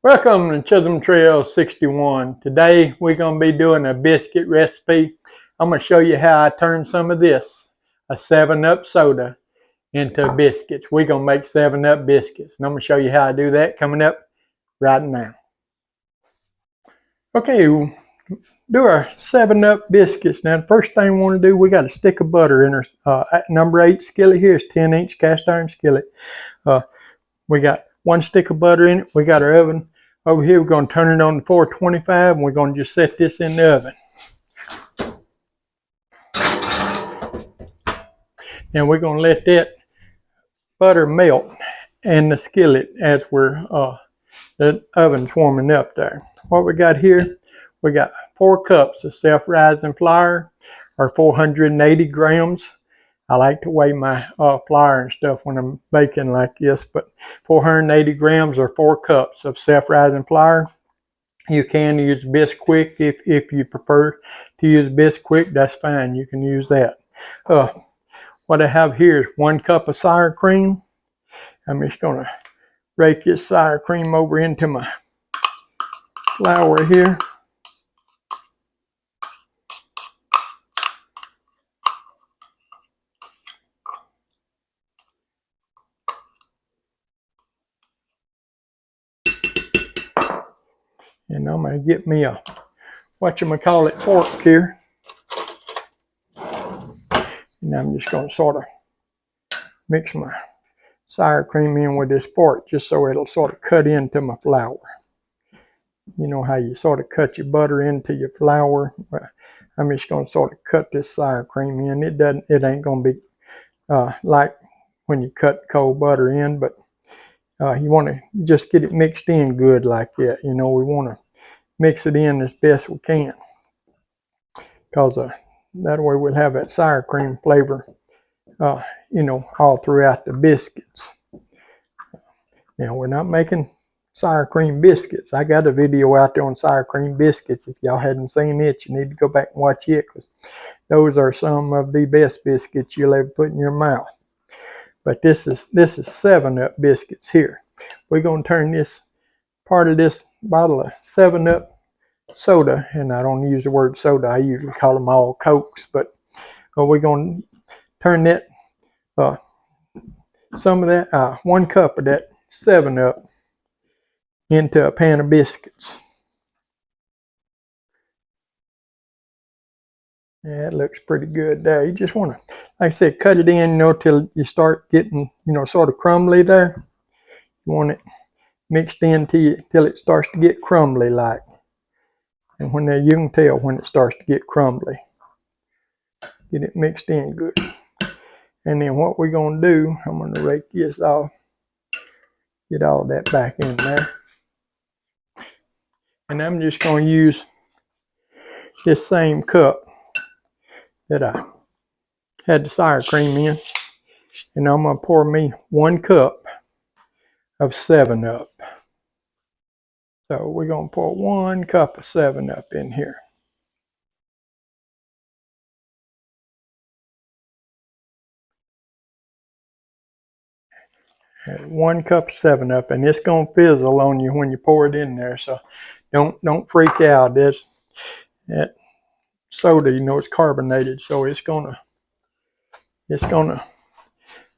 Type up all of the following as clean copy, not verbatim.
Welcome to Chisholm Trail 61. Today we're going to be doing a biscuit recipe. I'm going to show you how I turn some of this, a 7-Up soda, into biscuits. We're going to make 7-Up biscuits. And I'm going to show you how I do that coming up right now. Okay, we'll do our 7-Up biscuits. Now the first thing we want to do, we got a stick of butter in our number 8 skillet here. It's 10-inch cast iron skillet. We got 1 stick of butter in it. We got our oven over here. We're going to turn it on to 425 and we're going to just set this in the oven. And we're going to let that butter melt in the skillet as the oven's warming up there. What we got here, we got 4 cups of self-rising flour, or 480 grams. I like to weigh my flour and stuff when I'm baking like this, but 480 grams or 4 cups of self-rising flour. You can use Bisquick if you prefer to use Bisquick, that's fine. You can use that. What I have here is 1 cup of sour cream. I'm just going to rake this sour cream over into my flour here. And I'm going to get me a whatchamacallit fork here. And I'm just going to sort of mix my sour cream in with this fork just so it'll sort of cut into my flour. You know how you sort of cut your butter into your flour? I'm just going to sort of cut this sour cream in. It ain't going to be like when you cut cold butter in, but you want to just get it mixed in good like that. You know, we want to mix it in as best we can, because that way we'll have that sour cream flavor, you know, all throughout the biscuits. Now, we're not making sour cream biscuits. I got a video out there on sour cream biscuits. If y'all hadn't seen it, you need to go back and watch it, because those are some of the best biscuits you'll ever put in your mouth. But this is 7-Up biscuits here. We're going to turn this part of this bottle of 7-Up soda, and I don't use the word soda, I usually call them all Cokes, but we're going to turn that some of that 1 cup of that 7-Up into a pan of biscuits. Yeah, it looks pretty good there. You just want to, like I said, cut it in, you know, till you start getting, you know, sort of crumbly there. You want it mixed in till it starts to get crumbly like. And you can tell when it starts to get crumbly. Get it mixed in good. And then what we're going to do, I'm going to rake this off. Get all that back in there. And I'm just going to use this same cup that I had the sour cream in. And I'm going to pour me 1 cup of 7-Up. So we're going to pour 1 cup of 7-Up in here. And 1 cup of 7-Up, and it's going to fizzle on you when you pour it in there. So don't freak out. That soda, you know, it's carbonated, so it's gonna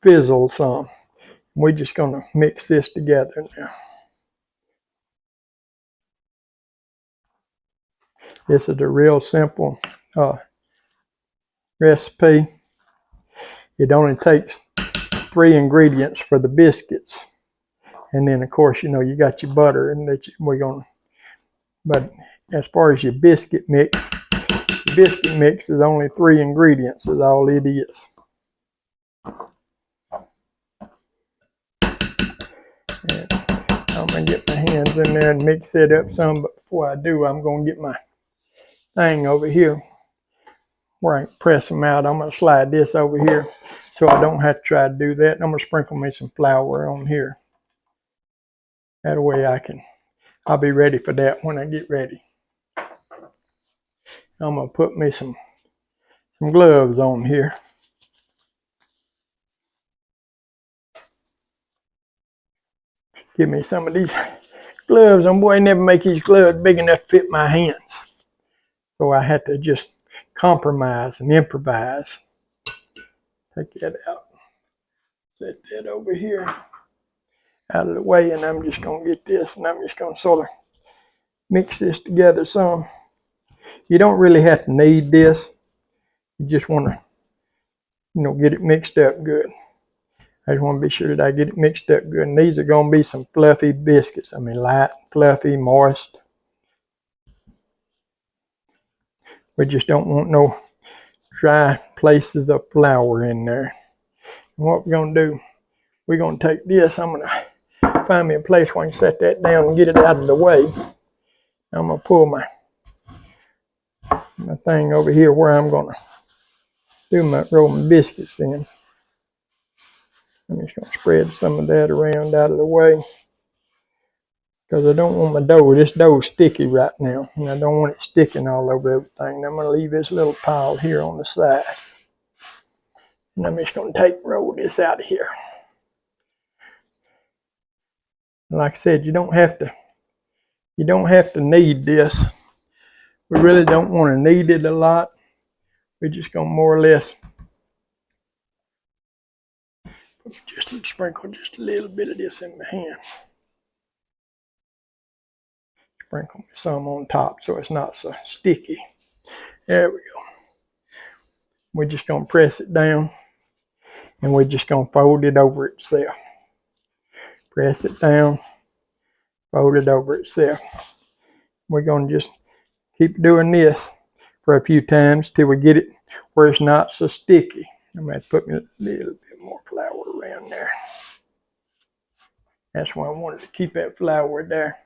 fizzle some. We're just gonna mix this together now. This is a real simple recipe. It only takes 3 ingredients for the biscuits, and then of course, you know, you got your butter, and but as far as your biscuit mix is only 3 ingredients, is all it is. And I'm gonna get my hands in there and mix it up some, but before I do, I'm gonna get my thing over here where I can press them out. I'm going to slide this over here so I don't have to try to do that. I'm going to sprinkle me some flour on here. That way I'll be ready for that when I get ready. I'm going to put me some gloves on here. Give me some of these gloves, boy never make these gloves big enough to fit my hands. So I had to just compromise and improvise. Take that out. Set that over here out of the way, and I'm just going to get this, and I'm just going to sort of mix this together some. You don't really have to knead this. You just want to, get it mixed up good. I just want to be sure that I get it mixed up good. And these are going to be some fluffy biscuits. Light, fluffy, moist. We just don't want no dry places of flour in there. And what we're going to do, we're going to take this. I'm going to find me a place where I can set that down and get it out of the way. I'm going to pull my thing over here where I'm going to roll my biscuits in. I'm just going to spread some of that around out of the way, because I don't want my dough. This dough is sticky right now, and I don't want it sticking all over everything. I'm going to leave this little pile here on the sides. And I'm just going to roll this out of here. Like I said, you don't have to knead this. We really don't want to knead it a lot. We're just going to more or less just sprinkle just a little bit of this in my hand. Sprinkle some on top so it's not so sticky. There we go. We're just going to press it down, and we're just going to fold it over itself. Press it down, fold it over itself. We're going to just keep doing this for a few times till we get it where it's not so sticky. I'm going to put me a little bit more flour around there. That's why I wanted to keep that flour there.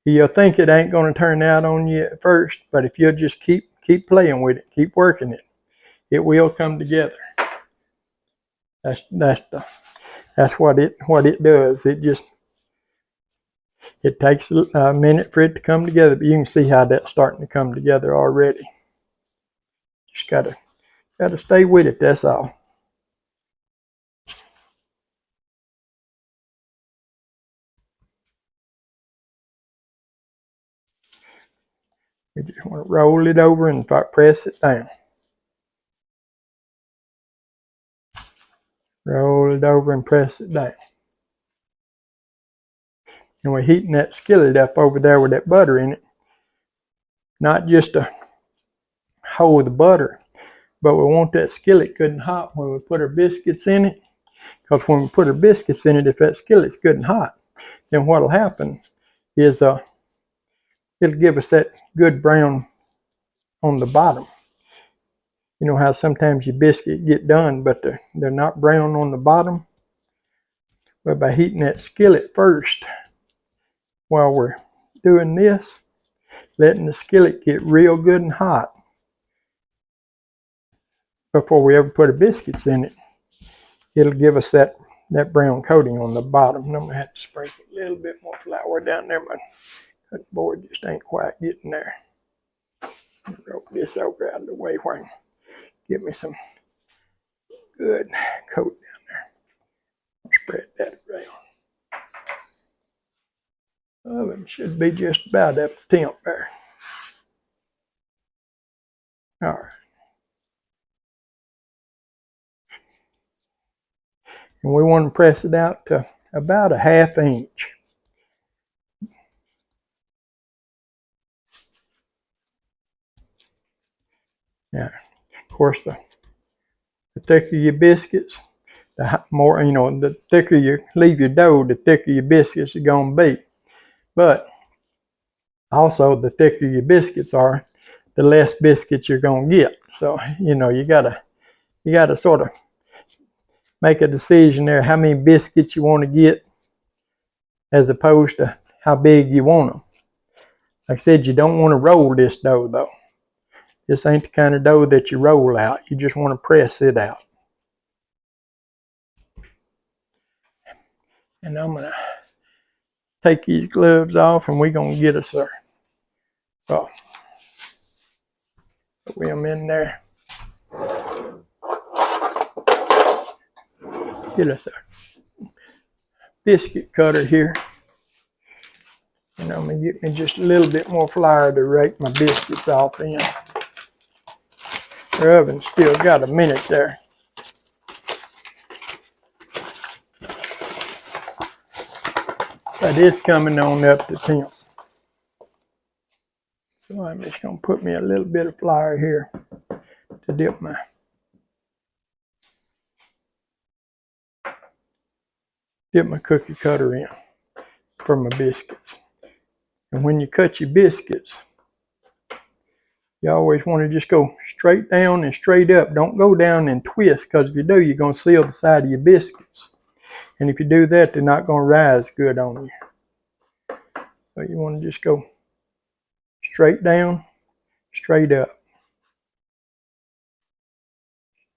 You'll think it ain't going to turn out on you at first, but if you'll just keep playing with it, keep working it, it will come together. That's what it does. It takes a minute for it to come together, but you can see how that's starting to come together already. Just gotta stay with it, that's all. We just want to roll it over and press it down. Roll it over and press it down. And we're heating that skillet up over there with that butter in it. Not just to hold the butter, but we want that skillet good and hot when we put our biscuits in it. Because when we put our biscuits in it, if that skillet's good and hot, then what'll happen is it'll give us that good brown on the bottom. You know how sometimes your biscuit get done, but they're not brown on the bottom? But by heating that skillet first, while we're doing this, letting the skillet get real good and hot before we ever put our biscuits in it, it'll give us that brown coating on the bottom. And I'm going to have to sprinkle a little bit more flour down there. My cutting board just ain't quite getting there. Roll this over out of the way where I can get me some good coat down there. I'll spread that around. Oven should be just about up to temp there. All right. And we want to press it out to about a 1/2 inch. Now, of course, the thicker your biscuits, the more, the thicker you leave your dough, the thicker your biscuits are going to be. But also, the thicker your biscuits are, the less biscuits you're going to get. So, you gotta sort of make a decision there how many biscuits you want to get as opposed to how big you want them. Like I said, you don't want to roll this dough though. This ain't the kind of dough that you roll out. You just want to press it out. And I'm going to take these gloves off, and we're going to get us our, put them in there. Get us a biscuit cutter here. And I'm going to get me just a little bit more flour to rake my biscuits off in. The oven's still got a minute there. But it's coming on up to temp. So I'm just going to put me a little bit of flour here to dip my cookie cutter in for my biscuits. And when you cut your biscuits, you always want to just go straight down and straight up. Don't go down and twist, because if you do, you're going to seal the side of your biscuits. And if you do that, they're not going to rise good on you. So you want to just go straight down, straight up.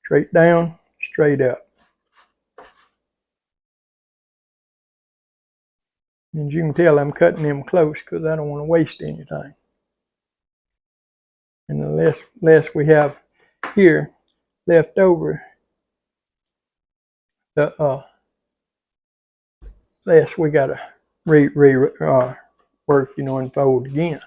Straight down, straight up. And you can tell I'm cutting them close because I don't want to waste anything. And the less we have here left over, the less we got to work, and fold again.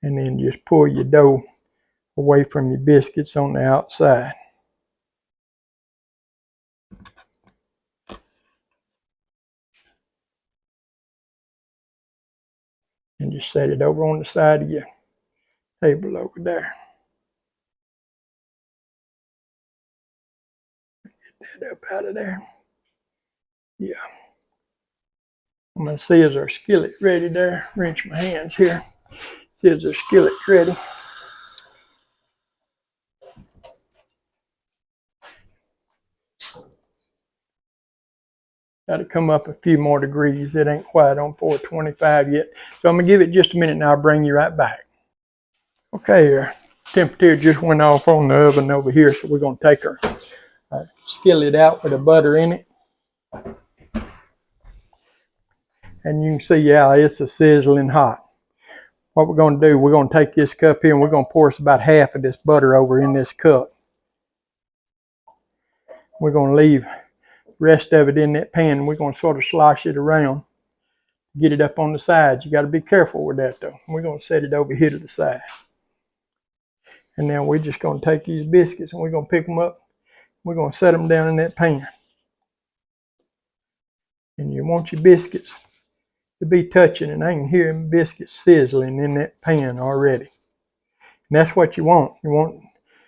And then just pull your dough away from your biscuits on the outside. And just set it over on the side of your table over there. Get that up out of there. Yeah. I'm going to see is our skillet ready there. Rinse my hands here. See is our skillet ready. Got to come up a few more degrees. It ain't quite on 425 yet. So I'm going to give it just a minute and I'll bring you right back. Okay, our temperature just went off on the oven over here, so we're going to take our skillet out with the butter in it. And you can see, yeah, it's a sizzling hot. What we're going to do, we're going to take this cup here and we're going to pour us about half of this butter over in this cup. We're going to leave the rest of it in that pan and we're going to sort of slosh it around. Get it up on the sides. You got to be careful with that though. We're going to set it over here to the side. And now we're just going to take these biscuits and we're going to pick them up. We're going to set them down in that pan. And you want your biscuits to be touching, and I can hear them biscuits sizzling in that pan already. And that's what you want. You want,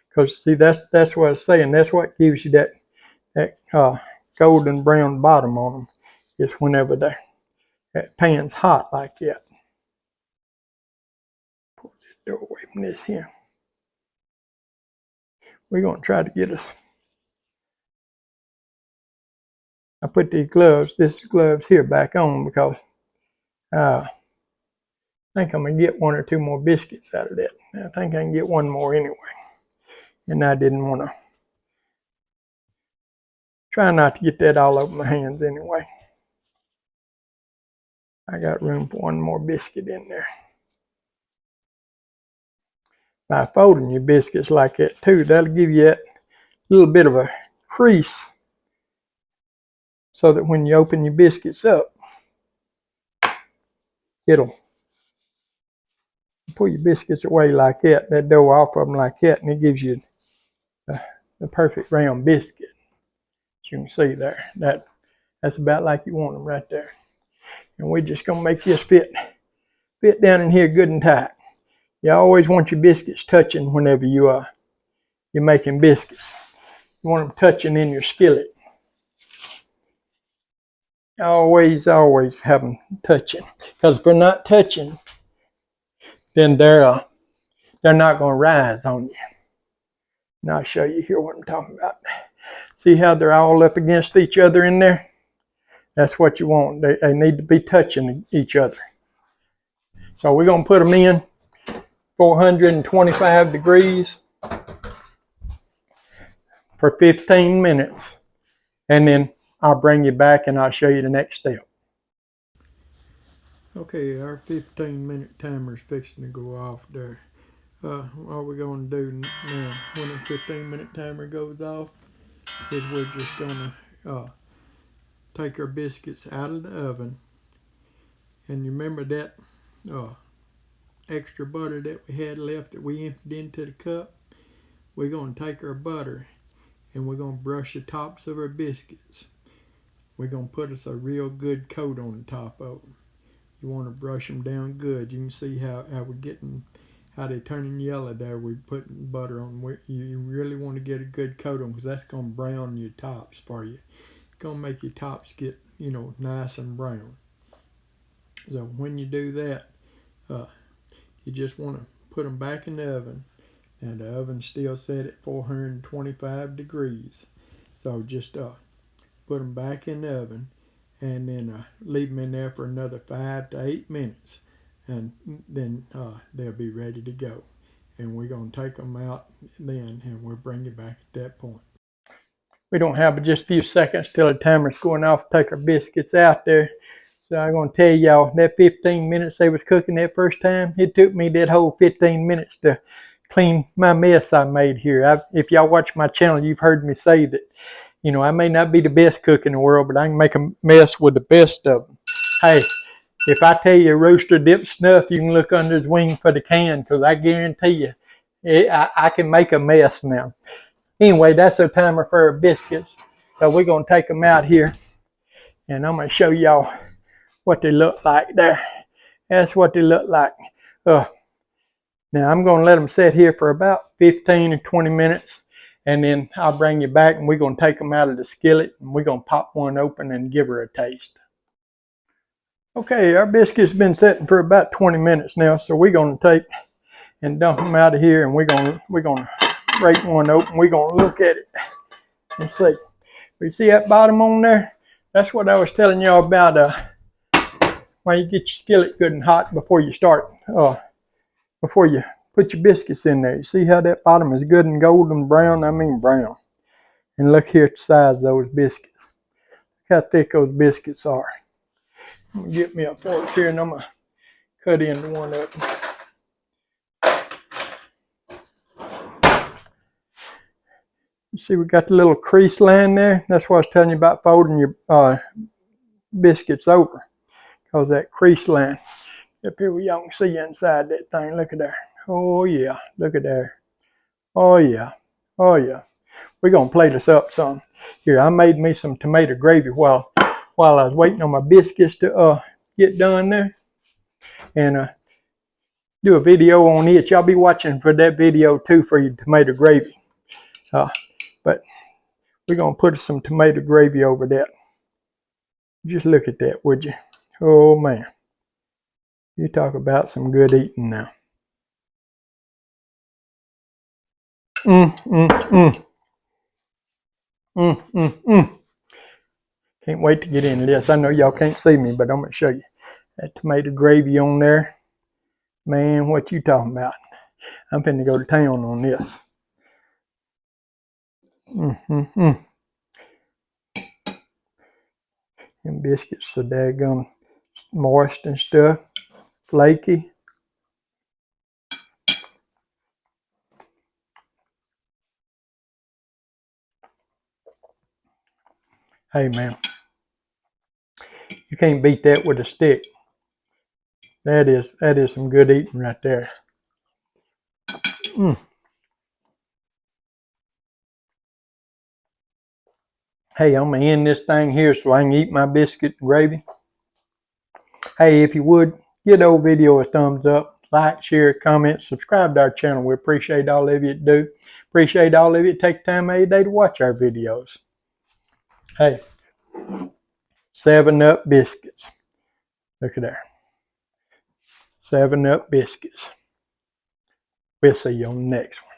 because see, that's what I'm saying. That's what gives you that golden brown bottom on them, is whenever that pan's hot like that. Pull this dough away from this here. We're going to try to get us. I put these gloves here back on because I think I'm going to get one or two more biscuits out of that. I think I can get one more anyway. And I didn't want to try not to get that all over my hands anyway. I got room for one more biscuit in there. By folding your biscuits like that too, that'll give you that little bit of a crease so that when you open your biscuits up, it'll pull your biscuits away like that dough off of them like that, and it gives you the perfect round biscuit. As you can see there, that's about like you want them right there. And we're just going to make this fit down in here good and tight. You always want your biscuits touching whenever you're making biscuits. You want them touching in your skillet. Always have them touching. Because if they're not touching, then they're not going to rise on you. And I'll show you here what I'm talking about. See how they're all up against each other in there? That's what you want. They need to be touching each other. So we're going to put them in 425 degrees for 15 minutes. And then I'll bring you back and I'll show you the next step. Okay, our 15-minute timer's fixing to go off there. what we're going to do now, when the 15-minute timer goes off, is we're just going to take our biscuits out of the oven. And you remember that extra butter that we had left that we emptied into the cup? We're going to take our butter and we're going to brush the tops of our biscuits. We're going to put us a real good coat on the top of them. You want to brush them down good. You can see how we're getting, how they're turning yellow there. We're putting butter on. You really want to get a good coat on because that's going to brown your tops for you. It's going to make your tops get, nice and brown. So when you do that, you just want to put them back in the oven. Now the oven's still set at 425 degrees. So just put them back in the oven and then leave them in there for another 5 to 8 minutes. And then they'll be ready to go. And we're going to take them out then and we'll bring you back at that point. We don't have but just a few seconds till the timer's going off to take our biscuits out there. So I'm going to tell y'all, that 15 minutes they was cooking that first time, it took me that whole 15 minutes to clean my mess I made here. If y'all watch my channel, you've heard me say that, I may not be the best cook in the world, but I can make a mess with the best of them. Hey, if I tell you Rooster dipped snuff, you can look under his wing for the can, because I guarantee you, I can make a mess now. Anyway, that's our timer for our biscuits. So we're going to take them out here, and I'm going to show y'all what they look like there. That's what they look like. Now I'm going to let them sit here for about 15 or 20 minutes, and then I'll bring you back and we're going to take them out of the skillet and we're going to pop one open and give her a taste. Okay, our biscuits been sitting for about 20 minutes now, so we're going to take and dump them out of here, and we're going to break one open. We're going to look at it and see. You see that bottom on there? That's what I was telling y'all about when you get your skillet good and hot before you start, before you put your biscuits in there. You see how that bottom is good and golden brown? I mean brown. And look here at the size of those biscuits. Look how thick those biscuits are. I'm going to get me a fork here and I'm going to cut into one of them. You see we got the little crease line there? That's what I was telling you about folding your biscuits over. Because that crease line. Up here where y'all can see inside that thing. Look at there. Oh yeah. Look at there. Oh yeah. Oh yeah. We're going to plate this up some. Here, I made me some tomato gravy while I was waiting on my biscuits to get done there. And do a video on it. Y'all be watching for that video too for your tomato gravy. But we're going to put some tomato gravy over that. Just look at that, would you? Oh man. You talk about some good eating now. Can't wait to get into this. I know y'all can't see me, but I'm going to show you. That tomato gravy on there. Man, what you talking about? I'm finna go to town on this. Them biscuits so daggum moist and stuff. Flaky. Hey man, you can't beat that with a stick. That is some good eating right there. Hey, I'm gonna end this thing here so I can eat my biscuit and gravy. Hey, if you would, give the old video a thumbs up, like, share, comment, subscribe to our channel. We appreciate all of you that do. Appreciate all of you that take time every day to watch our videos. Hey, 7-Up biscuits. Look at there. 7-Up biscuits. We'll see you on the next one.